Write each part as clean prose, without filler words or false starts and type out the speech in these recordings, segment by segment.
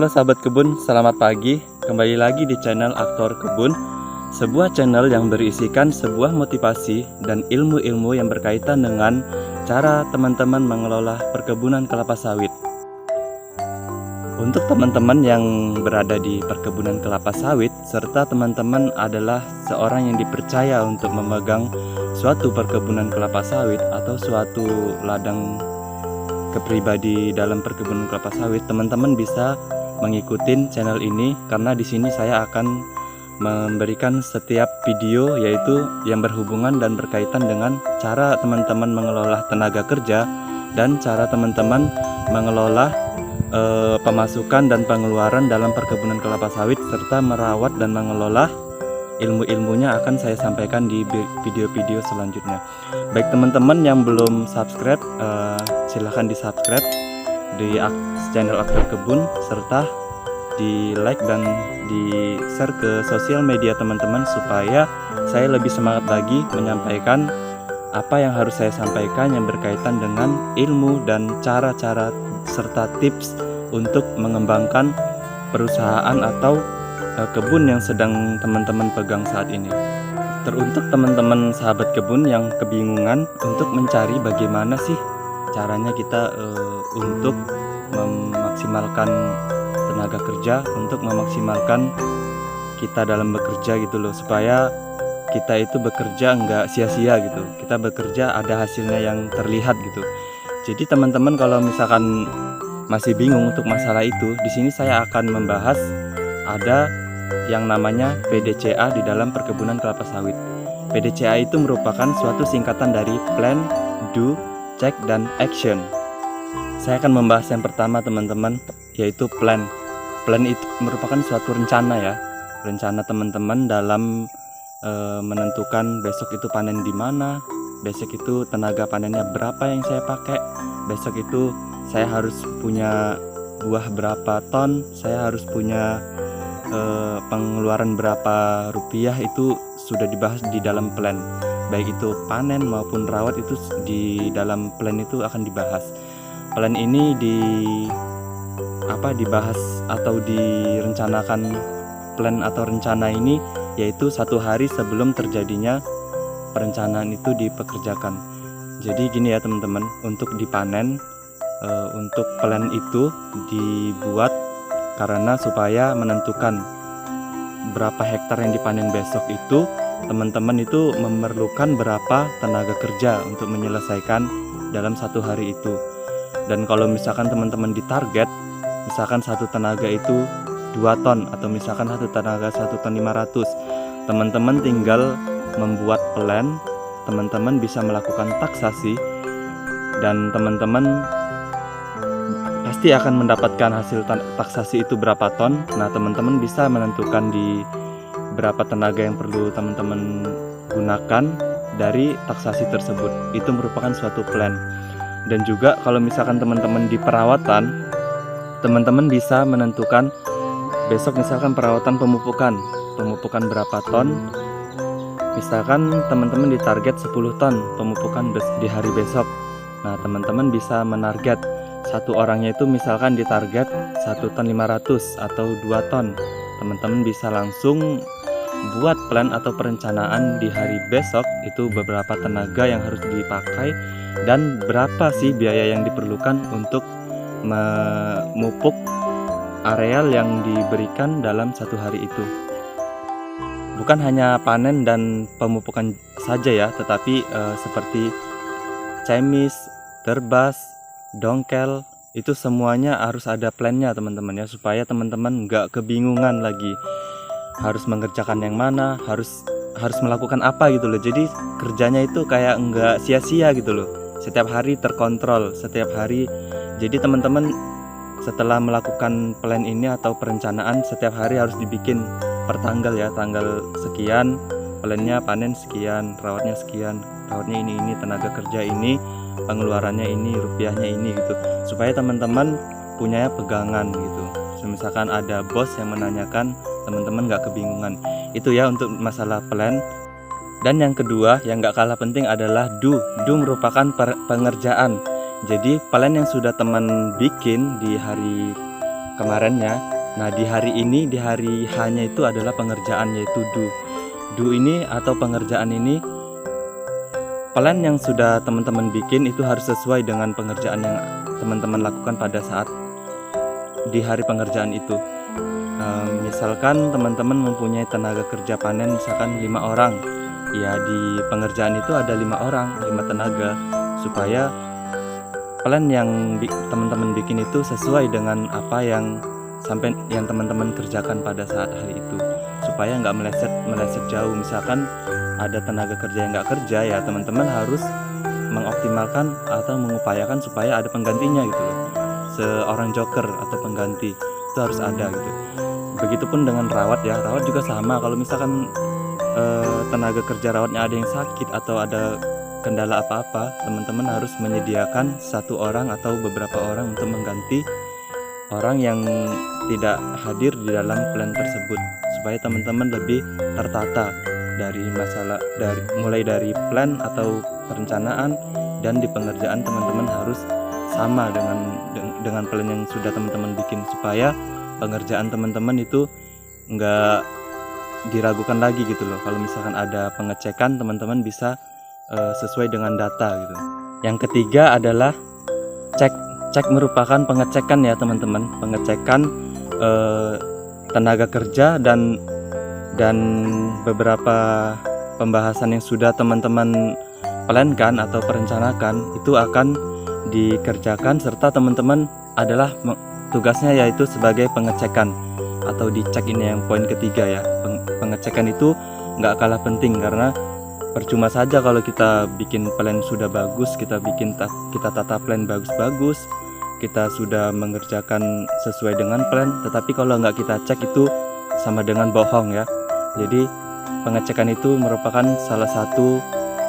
Halo sahabat kebun, selamat pagi. Kembali lagi di channel Aktor Kebun, sebuah channel yang berisikan sebuah motivasi dan ilmu-ilmu yang berkaitan dengan cara teman-teman mengelola perkebunan kelapa sawit. Untuk teman-teman yang berada di perkebunan kelapa sawit, serta teman-teman adalah seorang yang dipercaya untuk memegang suatu perkebunan kelapa sawit atau suatu ladang kepribadi dalam perkebunan kelapa sawit, teman-teman bisa mengikuti channel ini karena di sini saya akan memberikan setiap video yaitu yang berhubungan dan berkaitan dengan cara teman-teman mengelola tenaga kerja dan cara teman-teman mengelola pemasukan dan pengeluaran dalam perkebunan kelapa sawit serta merawat dan mengelola ilmu-ilmunya akan saya sampaikan di video-video selanjutnya. Baik teman-teman yang belum subscribe, silahkan di subscribe di channel Aktor Kebun serta di like dan di share ke sosial media teman-teman supaya saya lebih semangat lagi menyampaikan apa yang harus saya sampaikan yang berkaitan dengan ilmu dan cara-cara serta tips untuk mengembangkan perusahaan atau kebun yang sedang teman-teman pegang saat ini. Teruntuk teman-teman sahabat kebun yang kebingungan untuk mencari bagaimana sih caranya kita untuk memaksimalkan tenaga kerja, untuk memaksimalkan kita dalam bekerja gitu loh, supaya kita itu bekerja nggak sia-sia gitu, kita bekerja ada hasilnya yang terlihat gitu. Jadi teman-teman kalau misalkan masih bingung untuk masalah itu, di sini saya akan membahas ada yang namanya PDCA di dalam perkebunan kelapa sawit. PDCA itu merupakan suatu singkatan dari Plan, Do, Check, dan Action. Saya akan membahas yang pertama teman-teman, yaitu plan. Plan itu merupakan suatu rencana ya, rencana teman-teman dalam menentukan besok itu panen di mana, besok itu tenaga panennya berapa yang saya pakai, besok itu saya harus punya buah berapa ton, saya harus punya pengeluaran berapa rupiah, itu sudah dibahas di dalam plan. Baik itu panen maupun rawat itu di dalam plan itu akan dibahas. Plan ini dibahas atau direncanakan, plan atau rencana ini yaitu 1 hari sebelum terjadinya perencanaan itu dipekerjakan. Jadi gini ya teman-teman, untuk dipanen, untuk plan itu dibuat karena supaya menentukan berapa hektar yang dipanen besok itu, teman-teman itu memerlukan berapa tenaga kerja untuk menyelesaikan dalam 1 hari itu. Dan kalau misalkan teman-teman ditarget, misalkan satu tenaga itu 2 ton atau misalkan satu tenaga 1 ton 500, teman-teman tinggal membuat plan, teman-teman bisa melakukan taksasi dan teman-teman pasti akan mendapatkan hasil taksasi itu berapa ton. Nah teman-teman bisa menentukan di berapa tenaga yang perlu teman-teman gunakan dari taksasi tersebut. Itu merupakan suatu plan. Dan juga kalau misalkan teman-teman di perawatan, teman-teman bisa menentukan besok misalkan perawatan pemupukan berapa ton. Misalkan teman-teman ditarget 10 ton pemupukan di hari besok. Nah teman-teman bisa menarget satu orangnya itu misalkan ditarget 1 ton 500 atau 2 ton. Teman-teman bisa langsung buat plan atau perencanaan di hari besok itu beberapa tenaga yang harus dipakai dan berapa sih biaya yang diperlukan untuk memupuk areal yang diberikan dalam 1 hari itu. Bukan hanya panen dan pemupukan saja ya, tetapi seperti cemis, terbas, dongkel, itu semuanya harus ada plannya teman-teman ya, supaya teman-teman nggak kebingungan lagi harus mengerjakan yang mana, harus melakukan apa gitu loh. Jadi kerjanya itu kayak nggak sia-sia gitu loh, setiap hari terkontrol, setiap hari. Jadi teman-teman setelah melakukan plan ini atau perencanaan, setiap hari harus dibikin per tanggal ya, tanggal sekian plannya panen sekian, rawatnya sekian, rawatnya ini, tenaga kerja ini, pengeluarannya ini, rupiahnya ini gitu, supaya teman-teman punya pegangan gitu. Misalkan ada bos yang menanyakan, teman-teman nggak kebingungan. Itu ya untuk masalah plan. Dan yang kedua yang nggak kalah penting adalah do. Do merupakan pengerjaan. Jadi plan yang sudah teman bikin di hari kemarinnya. Nah di hari ini, di hari H-nya itu adalah pengerjaan, yaitu do. Do ini atau pengerjaan ini, plan yang sudah teman-teman bikin itu harus sesuai dengan pengerjaan yang teman-teman lakukan pada saat di hari pengerjaan itu. Misalkan teman-teman mempunyai tenaga kerja panen misalkan 5 orang, ya di pengerjaan itu ada 5 orang, 5 tenaga, supaya plan yang teman-teman bikin itu sesuai dengan apa yang teman-teman kerjakan pada saat hari itu, supaya nggak meleset jauh. Misalkan ada tenaga kerja yang nggak kerja, ya teman-teman harus mengoptimalkan atau mengupayakan supaya ada penggantinya gitu loh, seorang joker atau pengganti itu harus ada gitu. Begitupun dengan rawat ya, rawat juga sama. Kalau misalkan tenaga kerja rawatnya ada yang sakit atau ada kendala apa-apa, teman-teman harus menyediakan satu orang atau beberapa orang untuk mengganti orang yang tidak hadir di dalam plan tersebut, supaya teman-teman lebih tertata dari mulai dari plan atau perencanaan dan di pengerjaan. Teman-teman harus sama dengan plan yang sudah teman-teman bikin, supaya pengerjaan teman-teman itu nggak diragukan lagi gitu loh. Kalau misalkan ada pengecekan, teman-teman bisa sesuai dengan data gitu. Yang ketiga adalah cek merupakan pengecekan ya teman-teman, pengecekan tenaga kerja dan beberapa pembahasan yang sudah teman-teman plankan atau perencanakan itu akan dikerjakan, serta teman-teman adalah tugasnya yaitu sebagai pengecekan atau dicek. Ini yang poin ketiga ya, pengecekan itu nggak kalah penting, karena percuma saja kalau kita bikin plan sudah bagus, kita tata plan bagus-bagus, kita sudah mengerjakan sesuai dengan plan, tetapi kalau nggak kita cek itu sama dengan bohong ya. Jadi pengecekan itu merupakan salah satu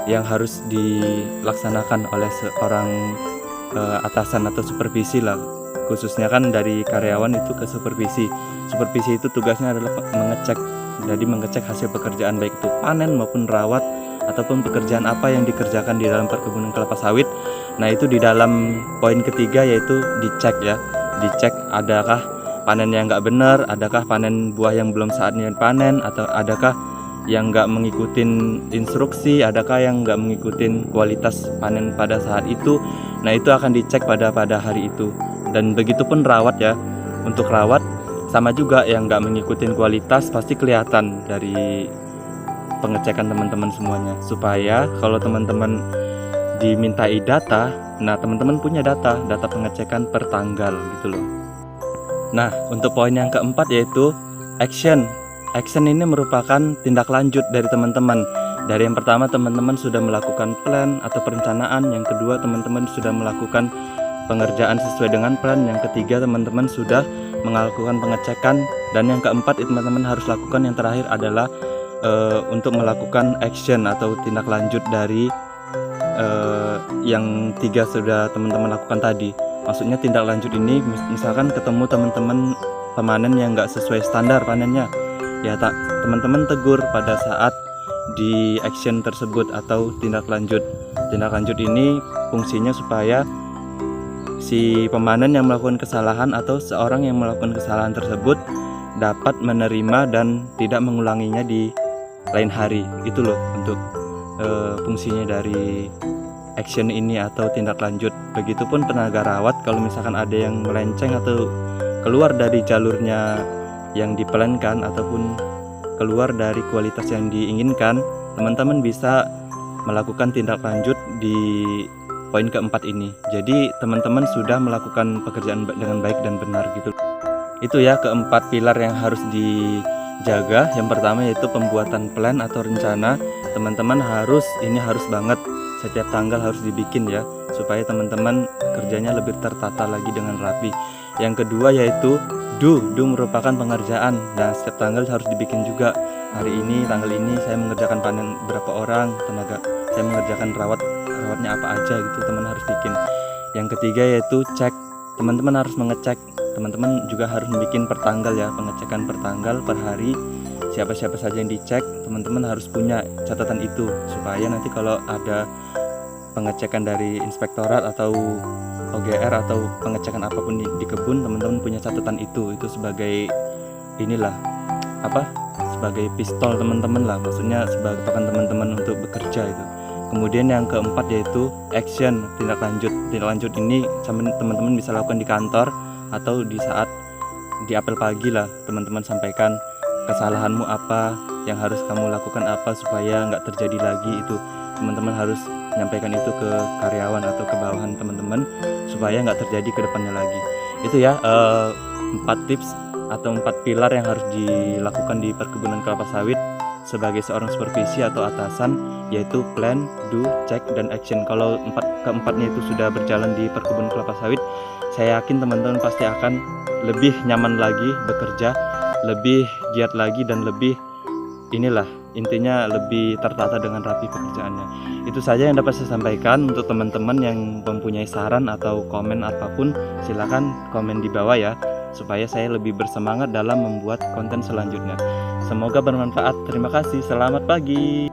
yang harus dilaksanakan oleh seorang atasan atau supervisi lah, khususnya kan dari karyawan itu ke supervisi. Supervisi itu tugasnya adalah mengecek, jadi mengecek hasil pekerjaan baik itu panen maupun rawat ataupun pekerjaan apa yang dikerjakan di dalam perkebunan kelapa sawit. Nah itu di dalam poin ketiga yaitu dicek ya, dicek adakah panen yang nggak benar, adakah panen buah yang belum saatnya panen, atau adakah yang nggak mengikutin instruksi, adakah yang nggak mengikutin kualitas panen pada saat itu. Nah itu akan dicek pada hari itu. Dan begitupun rawat ya, untuk rawat sama juga, yang nggak mengikutin kualitas pasti kelihatan dari pengecekan teman-teman semuanya, supaya kalau teman-teman dimintai data, nah teman-teman punya data pengecekan per tanggal gitu loh. Nah untuk poin yang keempat yaitu action. Action ini merupakan tindak lanjut dari teman-teman. Dari yang pertama teman-teman sudah melakukan plan atau perencanaan, yang kedua teman-teman sudah melakukan pengerjaan sesuai dengan plan, yang ketiga teman-teman sudah melakukan pengecekan, dan yang keempat teman-teman harus lakukan yang terakhir adalah untuk melakukan action atau tindak lanjut dari yang tiga sudah teman-teman lakukan tadi. Maksudnya tindak lanjut ini misalkan ketemu teman-teman pemanen yang nggak sesuai standar panennya, ya teman-teman tegur pada saat di action tersebut atau tindak lanjut. Tindak lanjut ini fungsinya supaya si pemanen yang melakukan kesalahan atau seorang yang melakukan kesalahan tersebut dapat menerima dan tidak mengulanginya di lain hari. Itu loh untuk fungsinya dari action ini atau tindak lanjut. Begitupun tenaga rawat, kalau misalkan ada yang melenceng atau keluar dari jalurnya yang diplankan ataupun keluar dari kualitas yang diinginkan, teman-teman bisa melakukan tindak lanjut di poin keempat ini. Jadi teman-teman sudah melakukan pekerjaan dengan baik dan benar gitu. Itu ya keempat pilar yang harus dijaga. Yang pertama yaitu pembuatan plan atau rencana. Teman-teman harus banget setiap tanggal harus dibikin ya, supaya teman-teman kerjanya lebih tertata lagi dengan rapi. Yang kedua yaitu do merupakan pengerjaan. Dan setiap tanggal harus dibikin juga. Hari ini tanggal ini saya mengerjakan panen berapa orang, saya mengerjakan rawatnya apa aja gitu, teman harus bikin. Yang ketiga yaitu cek. Teman-teman harus mengecek. Teman-teman juga harus bikin per tanggal ya, pengecekan per tanggal, per hari. Siapa-siapa saja yang dicek, teman-teman harus punya catatan itu, supaya nanti kalau ada pengecekan dari inspektorat atau OGR atau pengecekan apapun di kebun, teman-teman punya catatan itu sebagai inilah apa, sebagai pistol teman-teman lah, maksudnya sebagai pakan teman-teman untuk bekerja itu. Kemudian yang keempat yaitu action, tindak lanjut ini teman-teman bisa lakukan di kantor atau di saat di apel pagi lah, teman-teman sampaikan kesalahanmu apa, yang harus kamu lakukan apa supaya nggak terjadi lagi. Itu teman-teman harus menyampaikan itu ke karyawan atau ke bawahan teman-teman supaya nggak terjadi ke depannya lagi. Itu ya 4 tips atau 4 pilar yang harus dilakukan di perkebunan kelapa sawit sebagai seorang supervisi atau atasan, yaitu plan, do, check, dan action. Kalau keempatnya itu sudah berjalan di perkebunan kelapa sawit, saya yakin teman-teman pasti akan lebih nyaman lagi bekerja, lebih giat lagi, dan lebih intinya lebih tertata dengan rapi pekerjaannya. Itu saja yang dapat saya sampaikan. Untuk teman-teman yang mempunyai saran atau komen apapun, silakan komen di bawah ya, supaya saya lebih bersemangat dalam membuat konten selanjutnya. Semoga bermanfaat. Terima kasih. Selamat pagi.